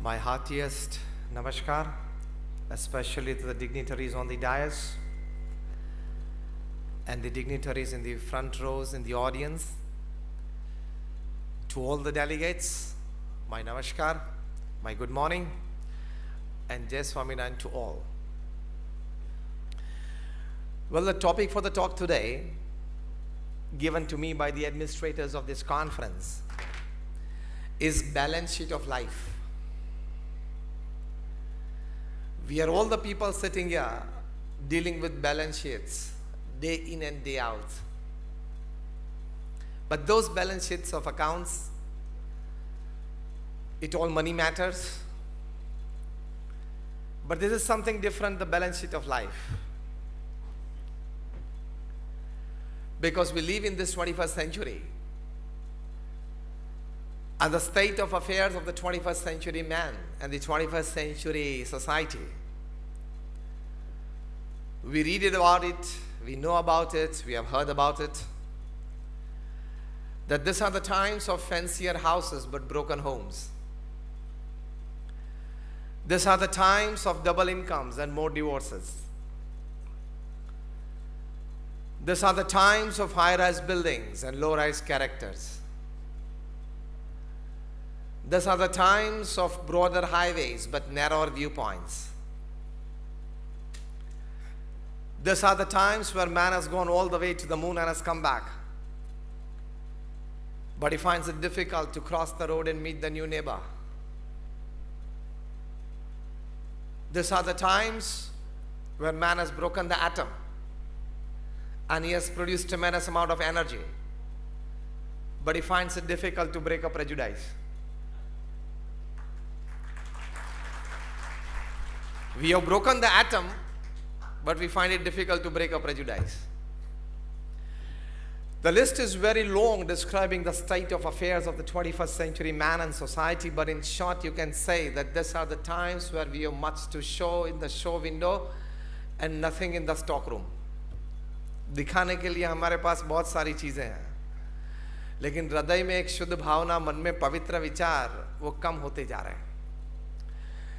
My heartiest namaskar, especially to the dignitaries on the dais and the dignitaries in the front rows in the audience. To all the delegates, my namaskar, my good morning, and Jai Swami to all. Well, the topic for the talk today, given to me by the administrators of this conference, is balance sheet of life. We are all the people sitting here dealing with balance sheets day in and day out. But those balance sheets of accounts, it all money matters. But this is something different, the balance sheet of life. Because we live in this 21st century. And the state of affairs of the 21st century man and the 21st century society. We read about it, we know about it, we have heard about it. That these are the times of fancier houses but broken homes. These are the times of double incomes and more divorces. These are the times of high-rise buildings and low-rise characters. These are the times of broader highways but narrower viewpoints. These are the times where man has gone all the way to the moon and has come back. But he finds it difficult to cross the road and meet the new neighbor. These are the times where man has broken the atom and he has produced tremendous amount of energy. But he finds it difficult to break a prejudice. We have broken the atom, but we find it difficult to break a prejudice. The list is very long describing the state of affairs of the 21st century man and society, but in short you can say that these are the times where we have much to show in the show window and nothing in the stock room. दिखाने के लिए हमारे पास बहुत सारी चीज़ें हैं, लेकिन हृदय में एक शुद्ध भावना, मन में पवित्र विचार वो कम होते जा रहे हैं.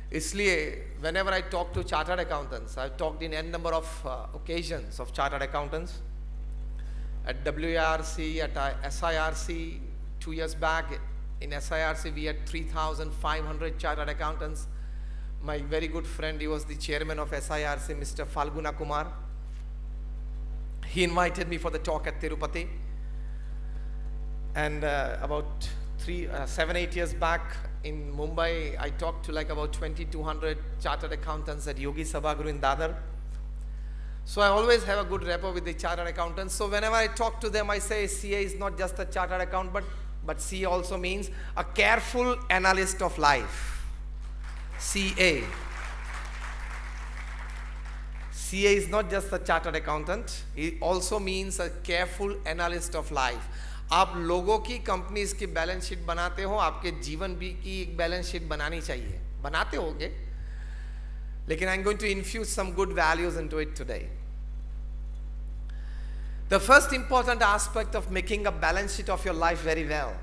इसलिए whenever I talk to chartered accountants, I've talked in n number of occasions of chartered accountants at WARC, at SIRC. 2 years back in SIRC we had 3,500 chartered accountants. My very good friend, he was the chairman of SIRC, Mr. Falguna Kumar. He invited me for the talk at Tirupati, and about 7-8 years back in Mumbai, I talked to like about 2,200 chartered accountants at Yogi Sabhaguru in Dadar. So I always have a good rapport with the chartered accountants. So whenever I talk to them, I say CA is not just a chartered accountant, but CA also means a careful analyst of life. CA. CA is not just a chartered accountant, it also means a careful analyst of life. आप लोगों की companies की balance sheet बनाते हो, आपके जीवन भी की एक बैलेंस शीट बनानी चाहिए, बनाते होगे, लेकिन I'm going to infuse some good values into it today. The first important aspect of making a balance sheet of your life very well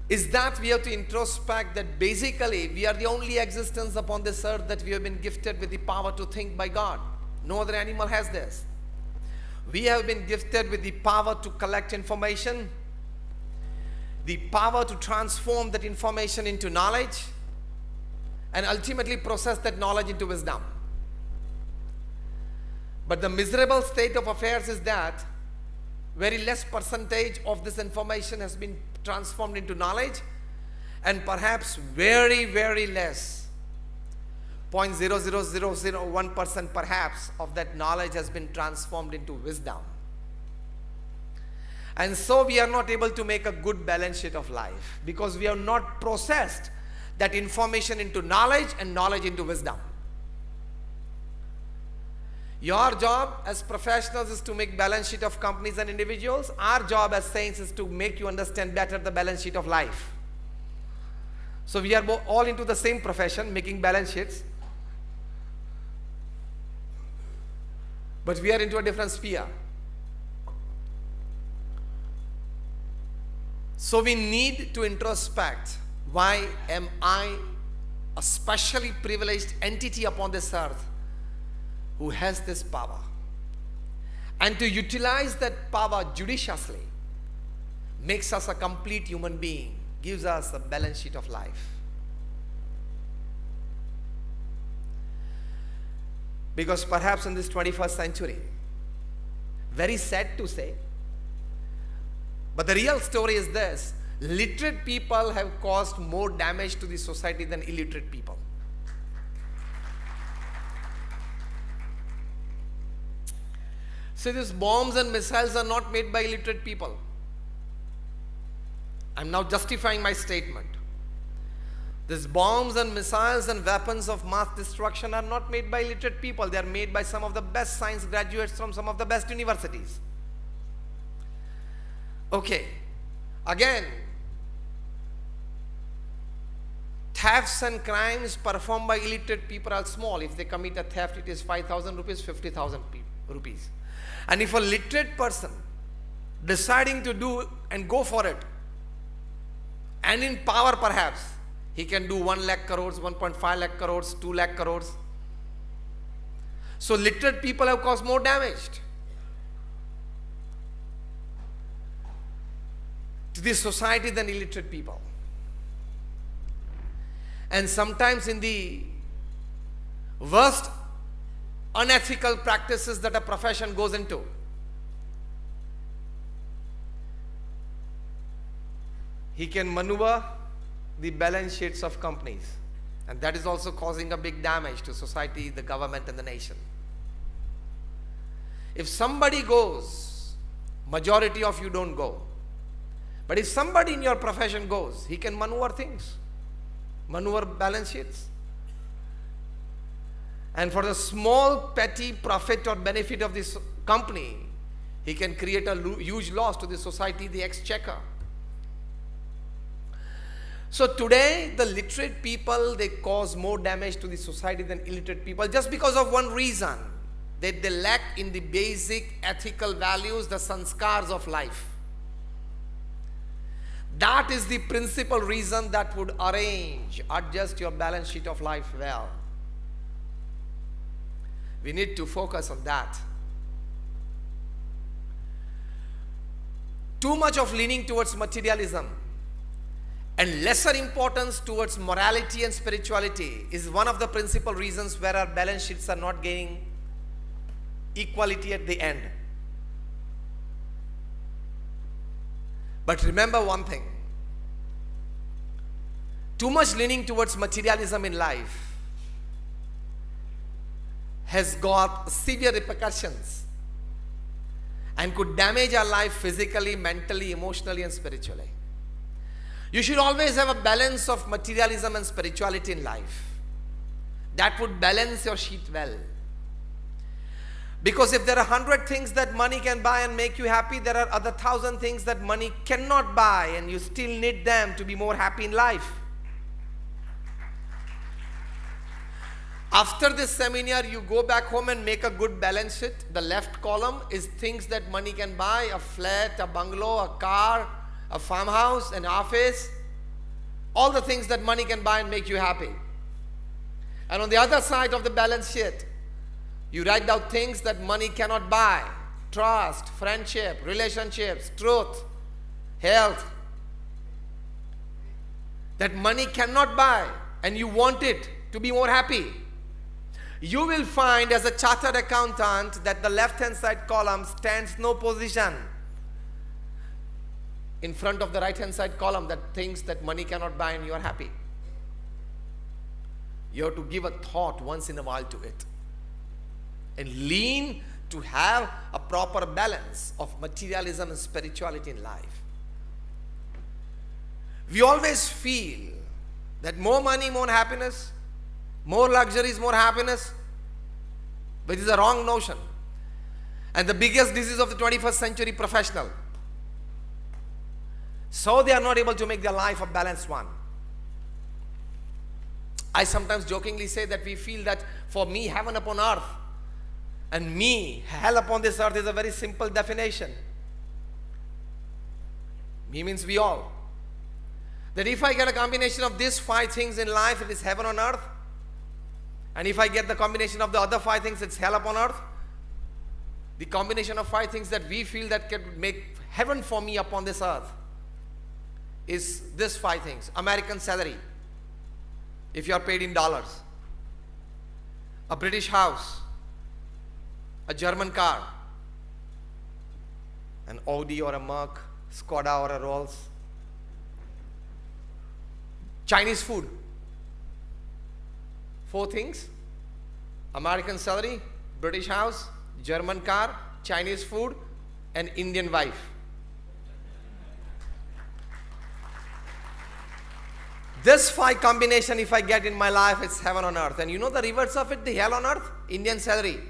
is that we have to introspect that basically we are the only existence upon this earth that we have been gifted with the power to think by God. No other animal has this. We have been gifted with the power to collect information, the power to transform that information into knowledge, and ultimately process that knowledge into wisdom. But the miserable state of affairs is that very less percentage of this information has been transformed into knowledge, and perhaps very, very less, 0.00001% perhaps of that knowledge has been transformed into wisdom. And so we are not able to make a good balance sheet of life because we have not processed that information into knowledge and knowledge into wisdom. Your job as professionals is to make balance sheet of companies and individuals. Our job as saints is to make you understand better the balance sheet of life. So we are all into the same profession, making balance sheets. But we are into a different sphere. So we need to introspect Why am I a specially privileged entity upon this earth who has this power? And to utilize that power judiciously makes us a complete human being, gives us a balance sheet of life. Because perhaps in this 21st century, very sad to say, but the real story is this: literate people have caused more damage to the society than illiterate people. So these bombs and missiles are not made by illiterate people. I'm now justifying my statement. These bombs and missiles and weapons of mass destruction are not made by illiterate people. They are made by some of the best science graduates from some of the best universities. Okay, again, thefts and crimes performed by illiterate people are small. If they commit a theft, it is 5,000 rupees, 50,000 rupees. And if a literate person deciding to do and go for it, and in power perhaps, he can do 1 lakh crores, 1.5 lakh crores, 2 lakh crores. So literate people have caused more damage to this society than illiterate people. And sometimes in the worst unethical practices that a profession goes into, he can maneuver the balance sheets of companies, and that is also causing a big damage to society, the government and the nation. If somebody goes, majority of you don't go. But if somebody in your profession goes, he can maneuver things, maneuver balance sheets. And for the small petty profit or benefit of this company, he can create a huge loss to the society, the exchequer. So today, the literate people, they cause more damage to the society than illiterate people just because of one reason, that they lack in the basic ethical values, the sanskars of life. That is the principal reason that would adjust your balance sheet of life well. We need to focus on that. Too much of leaning towards materialism and lesser importance towards morality and spirituality is one of the principal reasons where our balance sheets are not gaining equality at the end. But remember one thing: too much leaning towards materialism in life has got severe repercussions and could damage our life physically, mentally, emotionally, and spiritually. You should always have a balance of materialism and spirituality in life. That would balance your sheet well. Because if there are 100 things that money can buy and make you happy, there are other 1,000 things that money cannot buy, and you still need them to be more happy in life. After this seminar, you go back home and make a good balance sheet. The left column is things that money can buy: a flat, a bungalow, a car, a farmhouse, an office, all the things that money can buy and make you happy. And on the other side of the balance sheet, you write down things that money cannot buy: trust, friendship, relationships, truth, health. That money cannot buy, and you want it to be more happy. You will find as a chartered accountant that the left-hand side column stands no position in front of the right-hand side column, that things that money cannot buy and you are happy. You have to give a thought once in a while to it and lean to have a proper balance of materialism and spirituality in life. We always feel that more money, more happiness, more luxuries, more happiness, but it is a wrong notion. And the biggest disease of the 21st century professional. So they are not able to make their life a balanced one. I sometimes jokingly say that we feel that for me, heaven upon earth, and me, hell upon this earth, is a very simple definition. Me means we all. That if I get a combination of these 5 things in life, it is heaven on earth. And if I get the combination of the other 5 things, it's hell upon earth. The combination of 5 things that we feel that can make heaven for me upon this earth is this 5 things. American salary, if you are paid in dollars. A British house. A German car. An Audi or a Merc, Skoda or a Rolls. Chinese food. 4 things. American salary, British house, German car, Chinese food, and Indian wife. This 5 combination, if I get in my life, it's heaven on earth. And you know the reverse of it, the hell on earth? Indian salary.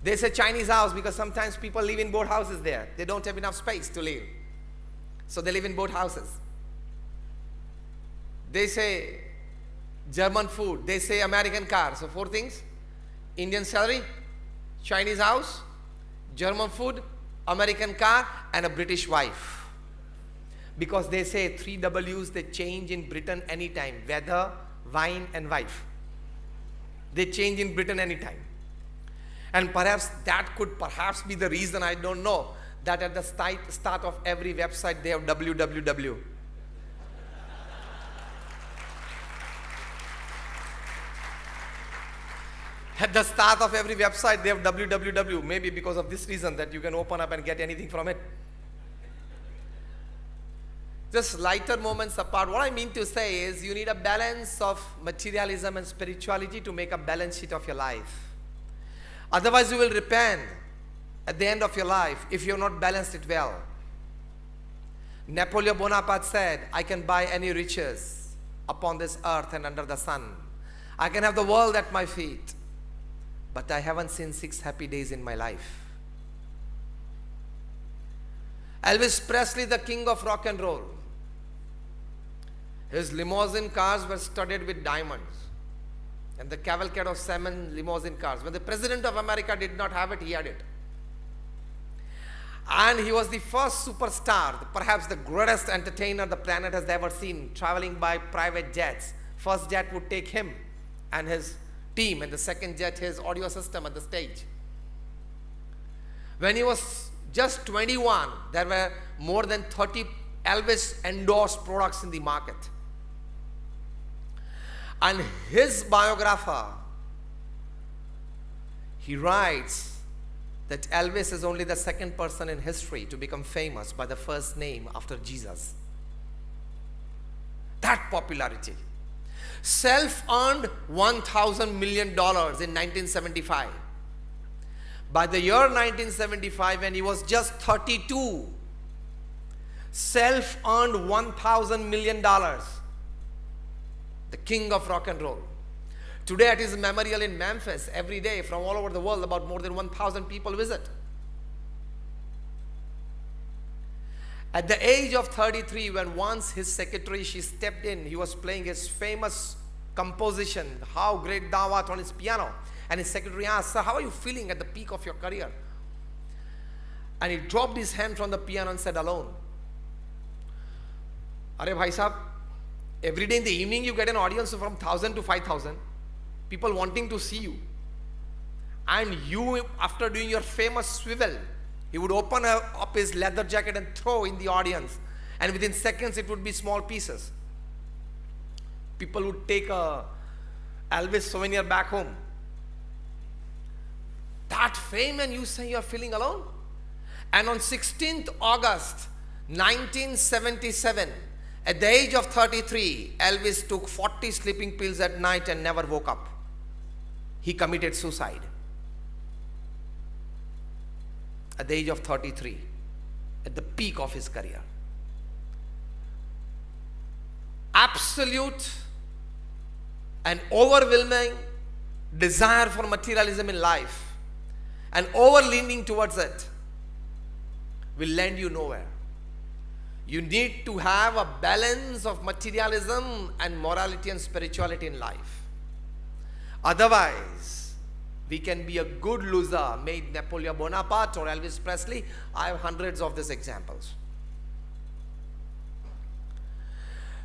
They say Chinese house because sometimes people live in boat houses there. They don't have enough space to live. So they live in boat houses. They say German food. They say American car. So 4 things. Indian salary, Chinese house, German food, American car, and a British wife. Because they say 3 W's, they change in Britain anytime. Weather, wine, and wife. They change in Britain anytime. And perhaps that could be the reason, I don't know, that at the start of every website they have www. At the start of every website they have www, maybe because of this reason, that you can open up and get anything from it. Just lighter moments apart, what I mean to say is you need a balance of materialism and spirituality to make a balance sheet of your life. Otherwise you will repent at the end of your life if you have not balanced it well. Napoleon Bonaparte said, I can buy any riches upon this earth and under the sun. I can have the world at my feet, but I haven't seen 6 happy days in my life. Elvis Presley, the king of rock and roll. His limousine cars were studded with diamonds. And the cavalcade of 7 limousine cars. When the President of America did not have it, he had it. And he was the first superstar, perhaps the greatest entertainer the planet has ever seen, traveling by private jets. First jet would take him and his team, and the second jet his audio system at the stage. When he was just 21, there were more than 30 Elvis endorsed products in the market. And his biographer, he writes that Elvis is only the 2nd person in history to become famous by the first name after Jesus. That popularity. Self-earned $1,000 million in 1975. By the year 1975, when he was just 32, self-earned $1,000 million. The king of rock and roll. Today at his memorial in Memphis, every day from all over the world, about more than 1,000 people visit. At the age of 33, when once his secretary, she stepped in, he was playing his famous composition, How Great Thou Art, on his piano. And his secretary asked, sir, how are you feeling at the peak of your career? And he dropped his hand from the piano and said, alone. Are bhai sahab, every day in the evening you get an audience from 1,000 to 5,000. People wanting to see you. And you, after doing your famous swivel, he would open up his leather jacket and throw in the audience. And within seconds it would be small pieces. People would take a Elvis souvenir back home. That fame, and you say you are feeling alone? And on 16th August 1977, at the age of 33, Elvis took 40 sleeping pills at night and never woke up. He committed suicide. At the age of 33, at the peak of his career. Absolute and overwhelming desire for materialism in life and over-leaning towards it will land you nowhere. You need to have a balance of materialism and morality and spirituality in life. Otherwise, we can be a good loser, made Napoleon Bonaparte or Elvis Presley. I have hundreds of these examples.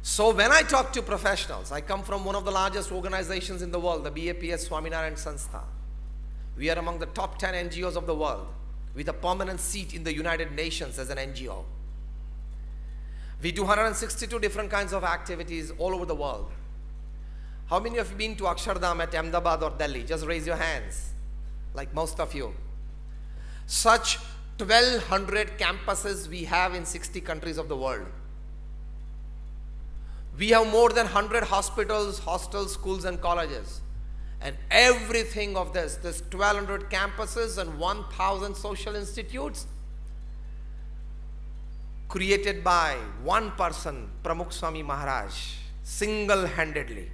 So when I talk to professionals, I come from one of the largest organizations in the world, the BAPS Swami Sanstha. We are among the top 10 NGOs of the world with a permanent seat in the United Nations as an NGO. We do 162 different kinds of activities all over the world. How many of you been to Akshardham at Ahmedabad or Delhi? Just raise your hands, like most of you. Such 1,200 campuses we have in 60 countries of the world. We have more than 100 hospitals, hostels, schools and colleges. And everything of this 1,200 campuses and 1,000 social institutes created by one person, Pramukh Swami Maharaj, single-handedly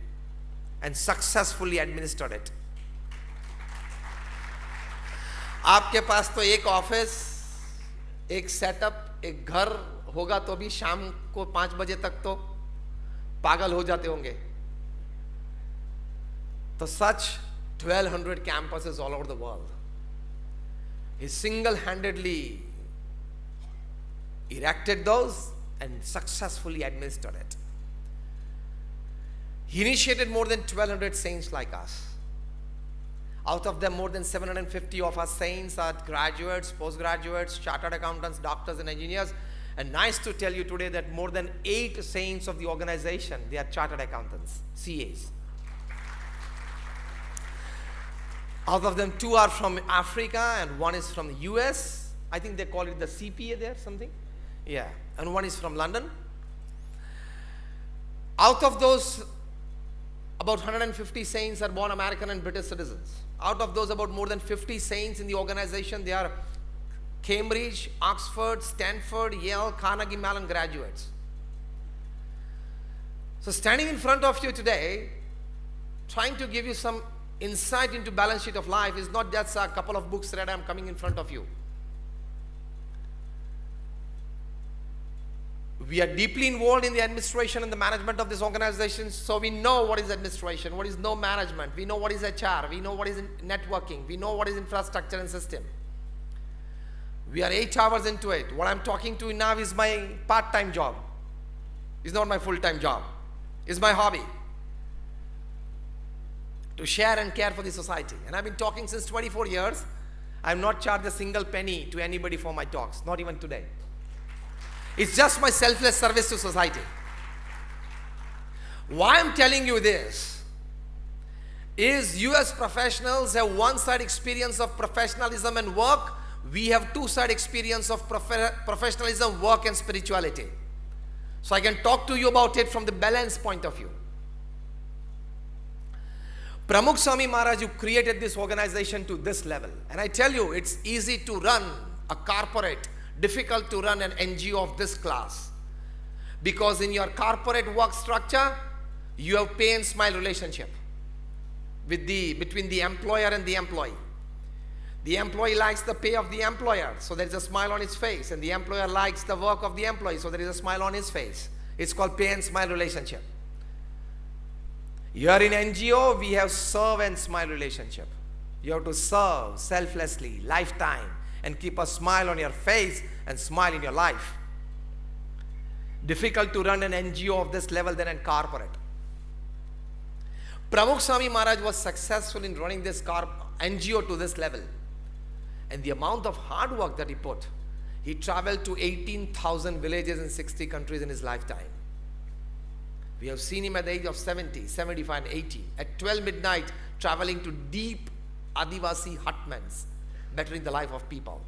and successfully administered it. आपके पास तो एक office, एक setup, एक घर होगा तो भी शाम को 5 बजे तक तो पागल हो जाते होंगे. तो such 1,200 campuses all over the world. He single-handedly erected those and successfully administered it. He initiated more than 1,200 saints like us. Out of them, more than 750 of our saints are graduates, postgraduates, chartered accountants, doctors and engineers. And nice to tell you today that more than 8 saints of the organization, they are chartered accountants, CAs. Out of them, 2 are from Africa and 1 is from the US. I think they call it the CPA there, something. Yeah, and 1 is from London. Out of those, about 150 saints are born American and British citizens. Out of those, about more than 50 saints in the organization, they are Cambridge, Oxford, Stanford, Yale, Carnegie Mellon graduates. So standing in front of you today, trying to give you some insight into balance sheet of life is not just a couple of books read. I'm coming in front of you. We are deeply involved in the administration and the management of this organization, so we know what is administration, what is no management, we know what is HR, we know what is networking, we know what is infrastructure and system. We are 8 hours into it. What I'm talking to you now is my part-time job. It's not my full-time job. It's my hobby. To share and care for the society. And I've been talking since 24 years. I've not charged a single penny to anybody for my talks, not even today. It's just my selfless service to society. Why I'm telling you this is US professionals have one-side experience of professionalism and work. We have two-side experience of professionalism, work and spirituality. So I can talk to you about it from the balance point of view. Pramukh Swami Maharaj, who created this organization to this level. And I tell you, it's easy to run a corporate, difficult to run an NGO of this class. Because in your corporate work structure, you have pay and smile relationship between the employer and the employee. The employee likes the pay of the employer, so there is a smile on his face. And the employer likes the work of the employee, so there is a smile on his face. It's called pay and smile relationship. Here in NGO, we have serve and smile relationship. You have to serve selflessly, lifetime, and keep a smile on your face and smile in your life. Difficult to run an NGO of this level than a corporate. Pramukh Swami Maharaj was successful in running this NGO to this level. And the amount of hard work that he put, he traveled to 18,000 villages in 60 countries in his lifetime. We have seen him at the age of 70, 75 and 80, at 12 midnight, traveling to deep Adivasi hutments, bettering the life of people.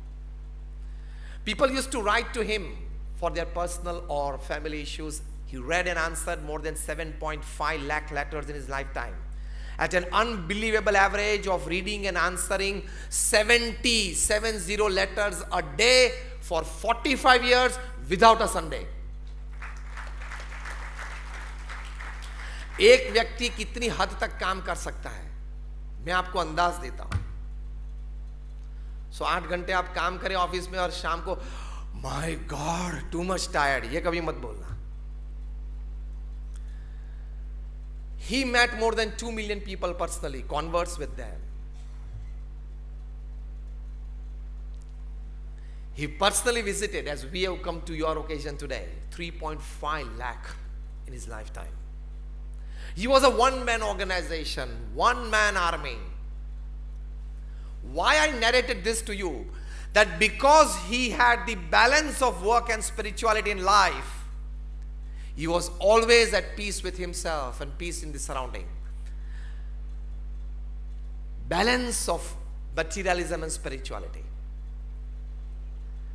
People used to write to him for their personal or family issues. He read and answered more than 7.5 lakh letters in his lifetime. At an unbelievable average of reading and answering 70 letters a day for 45 years without a Sunday. एक व्यक्ति कितनी हद तक काम कर सकता है, मैं आपको अंदाज देता हूं. 8 घंटे आप काम करें ऑफिस में और शाम को my God too much tired, ये कभी मत बोलना. He met more than 2 million people personally, converts with them. He personally visited, as we have come to your occasion today, 3.5 lakh in his lifetime. He was a one-man organization, one-man army. Why I narrated this to you? That because he had the balance of work and spirituality in life, he was always at peace with himself and peace in the surrounding. Balance of materialism and spirituality.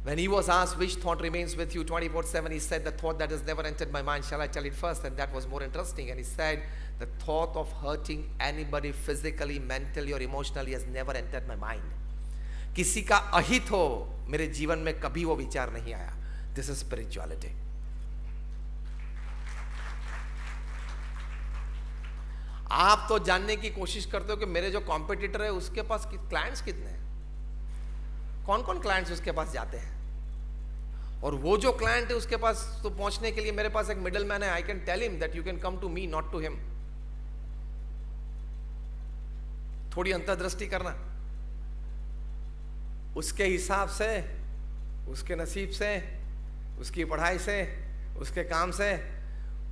When he was asked which thought remains with you 24/7, he said, the thought that has never entered my mind, shall I tell it first? And that was more interesting. And he said, the thought of hurting anybody physically, mentally or emotionally has never entered my mind. किसी का अहित हो मेरे जीवन में कभी वो विचार नहीं आया. This is spirituality. आप तो जानने की कोशिश करते हो कि मेरे जो कॉम्पिटिटर है उसके पास क्लाइंट्स कितने हैं, कौन कौन क्लाइंट्स उसके पास जाते हैं, और वो जो क्लाइंट है उसके पास तो पहुंचने के लिए मेरे पास एक मिडल मैन है. I can tell him that you can come to me, not to him. थोड़ी अंतर्दृष्टि करना. उसके हिसाब से, उसके नसीब से, उसकी पढ़ाई से, उसके काम से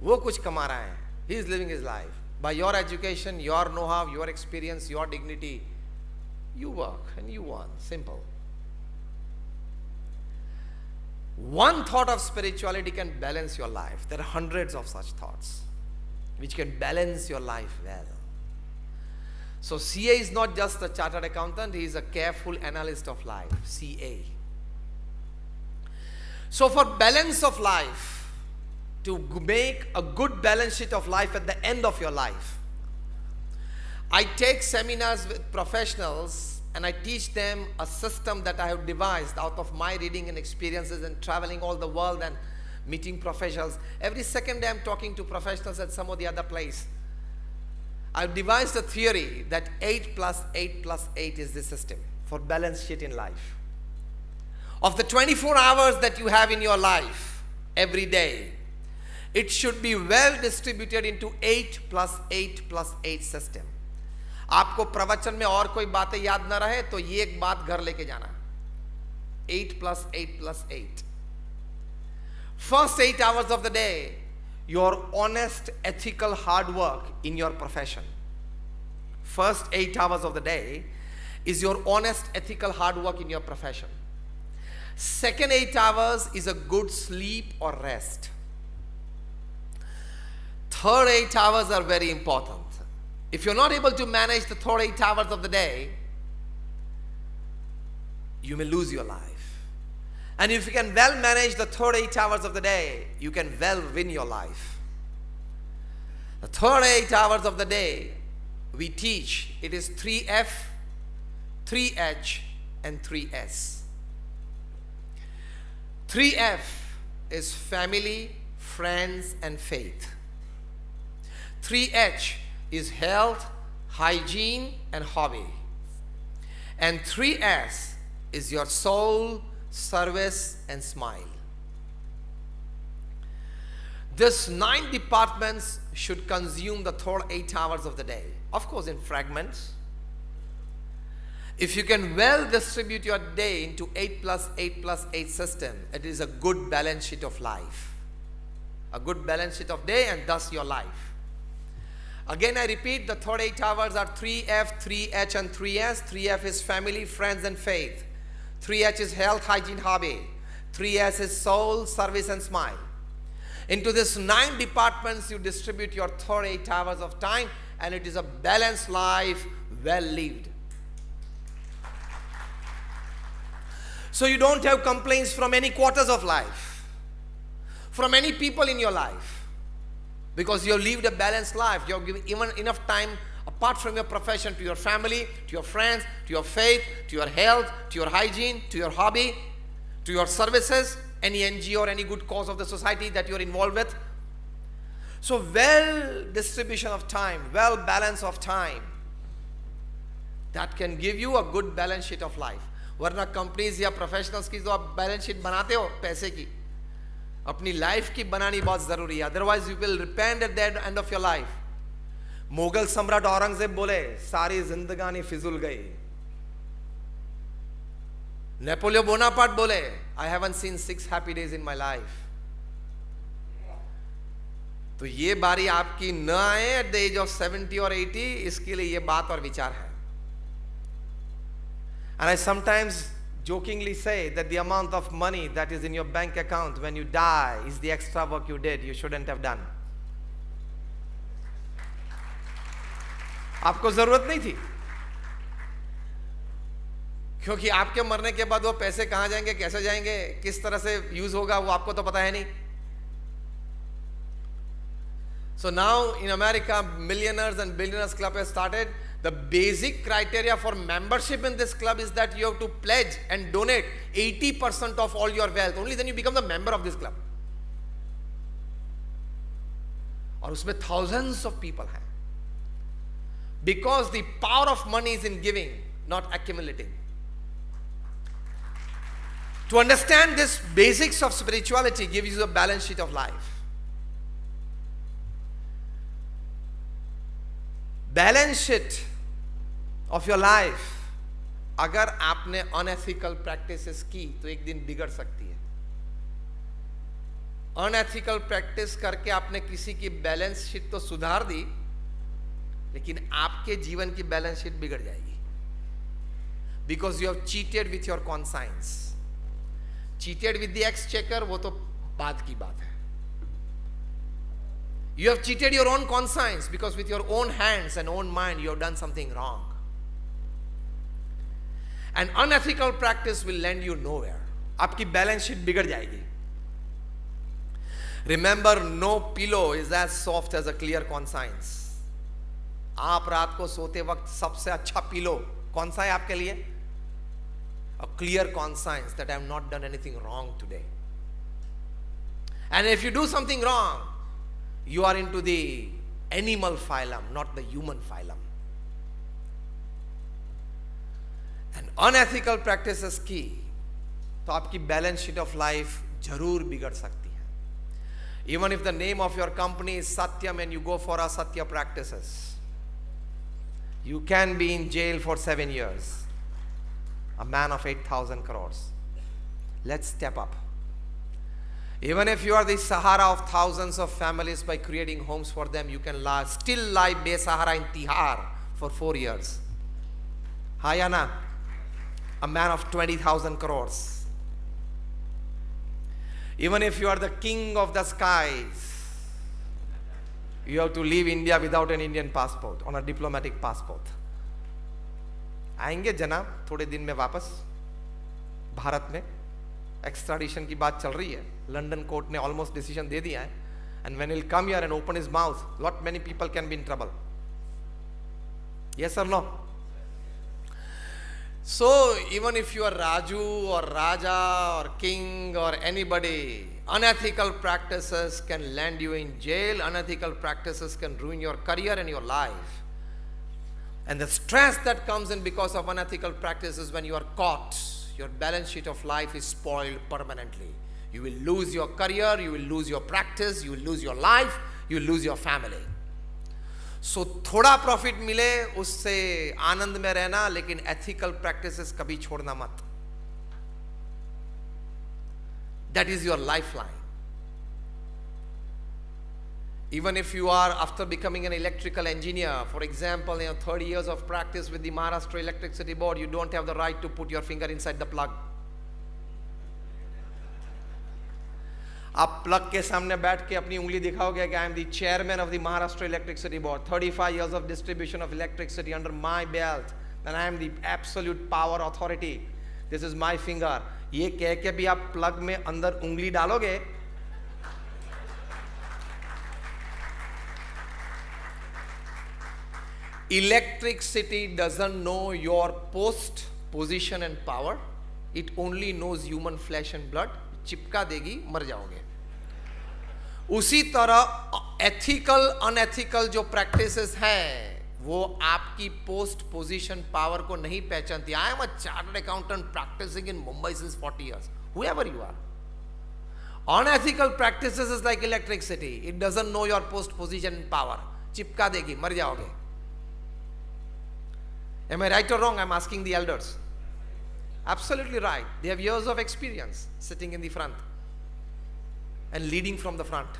वो कुछ कमा रहा है. He is living his life by your education, your know-how, your experience, your dignity. You work and you earn. Simple. One thought of spirituality can balance your life. There are hundreds of such thoughts which can balance your life well. So CA is not just a chartered accountant, he is a careful analyst of life. CA. So for balance of life, to make a good balance sheet of life at the end of your life, I take seminars with professionals and I teach them a system that I have devised out of my reading and experiences and traveling all the world and meeting professionals. Every second day I'm talking to professionals at some or the other place. I've devised a theory that 8 plus 8 plus 8 is the system for balance sheet in life. Of the 24 hours that you have in your life every day, it should be well distributed into 8 plus 8 plus 8 system. आपको प्रवचन में और कोई बातें याद ना रहे तो ये एक बात घर लेके जाना. 8 plus 8 plus 8. First 8 hours of the day, your honest, ethical hard work in your profession. First 8 hours of the day is your honest, ethical hard work in your profession. Second 8 hours is a good sleep or rest. Third 8 hours are very important. If you're not able to manage the third 8 hours of the day, you may lose your life. And if you can well manage the third 8 hours of the day, you can well win your life. The third 8 hours of the day, we teach, it is 3F, 3H, and 3S. 3F is family, friends, and faith. 3H is health, hygiene, and hobby. And 3S is your soul, service, and smile. These 9 departments should consume the third 8 hours of the day. Of course, in fragments. If you can well distribute your day into 8 plus 8 plus 8 system, it is a good balance sheet of life. A good balance sheet of day and thus your life. Again, I repeat, the third 8 hours are 3F, 3H, and 3S. 3F is family, friends, and faith. 3H is health, hygiene, hobby. 3S is soul, service, and smile. Into these 9 departments, you distribute your third 8 hours of time, and it is a balanced life, well lived. So you don't have complaints from any quarters of life, from any people in your life. Because you have lived a balanced life. You have given even enough time apart from your profession to your family, to your friends, to your faith, to your health, to your hygiene, to your hobby, to your services, any NGO or any good cause of the society that you are involved with. So well distribution of time, well balance of time, that can give you a good balance sheet of life. वरना companies या professionals की जो आप balance sheet बनाते हो पैसे की, अपनी लाइफ की बनानी बहुत जरूरी है. Otherwise you will repent at the end of your life. Mughal सम्राट औरंगजेब बोले सारी जिंदगानी फिजूल गई. नेपोलियन बोनापार्ट बोले, I haven't seen 6 happy days in my life. तो ये बारी आपकी न आए एट द एज ऑफ 70 और 80, इसके लिए ये बात और विचार है. And I sometimes jokingly say that the amount of money that is in your bank account when you die is the extra work you did, you shouldn't have done. आपको जरूरत नहीं थी, क्योंकि आपके मरने के बाद वो पैसे कहां जाएंगे, कैसे जाएंगे, किस तरह से यूज होगा, वो आपको तो पता है नहीं. So now in America, Millionaires and Billionaires Club has started. The basic criteria for membership in this club is that you have to pledge and donate 80% of all your wealth. Only then you become the member of this club. और उसमें thousands of people हैं. Because the power of money is in giving, not accumulating. To understand this basics of spirituality gives you a balance sheet of life. Balance sheet of your life अगर आपने unethical practices की तो एक दिन बिगड़ सकती है. अनएथिकल प्रैक्टिस करके आपने किसी की बैलेंस शीट तो सुधार दी, लेकिन आपके जीवन की बैलेंस शीट बिगड़ जाएगी. Because you have cheated with your conscience. Cheated with the exchequer वो तो बात की बात है. You have cheated your own conscience because with your own hands and own mind you have done something wrong. An unethical practice will land you nowhere. आपकी balance sheet बिगड़ जाएगी. Remember, no pillow is as soft as a clear conscience. आप रात को सोते वक्त सबसे अच्छा पिलो कौन सा है आपके लिए? A clear conscience that I have not done anything wrong today. And if you do something wrong, you are into the animal phylum, not the human phylum. And unethical practices की तो आपकी balance sheet of life जरूर बिगड़ सकती है. Even if the name of your company is Satyam and you go for asatya practices, you can be in jail for 7 years. A man of 8,000 crores. Let's step up. Even if you are the Sahara of thousands of families by creating homes for them, you can still lie Be-Sahara in Tihar for 4 years. Hayana, a man of 20,000 crores. Even if you are the king of the skies, you have to leave India without an Indian passport, on a diplomatic passport. आएंगे जनाब थोड़े दिन में वापस भारत में. Extradition की बात चल रही है. लंदन कोर्ट ने ऑलमोस्ट डिसीजन दे दिया है. And when will come here and open his mouth, lot many people can be in trouble. Yes और no? So even if you are Raju और राजा और किंग और anybody, unethical practices can land you in jail. Unethical practices can ruin your career and your life. And the stress that comes in because of unethical practices, when you are caught, your balance sheet of life is spoiled permanently. You will lose your career, you will lose your practice, you will lose your life, you will lose your family. So थोड़ा profit मिले उससे आनंद में रहना, लेकिन ethical practices कभी छोड़ना मत. That is your lifeline. Even if you are, after becoming an electrical engineer, for example, 30 years of practice with the Maharashtra Electricity Board, you don't have the right to put your finger inside the plug. आप plug के सामने बैठ के अपनी उंगली दिखाओगे कि I am the chairman of the Maharashtra Electricity Board, 35 years of distribution of electricity under my belt, and I am the absolute power authority. This is my finger. ये कह के भी आप प्लग में अंदर उंगली डालोगे, electricity doesn't know your post, position and power. It only knows human flesh and blood. चिपका देगी, मर जाओगे. उसी तरह एथिकल अनएथिकल जो प्रैक्टिसेस हैं वो आपकी पोस्ट पोजीशन पावर को नहीं पहचानती. I am a chartered accountant practising in Mumbai since 40 years. Whoever you are, unethical practices is like electricity. It doesn't know your post position and power. चिपका देगी, मर जाओगे. Am I right or wrong? I'm asking the elders. Absolutely right. They have years of experience sitting in the front and leading from the front.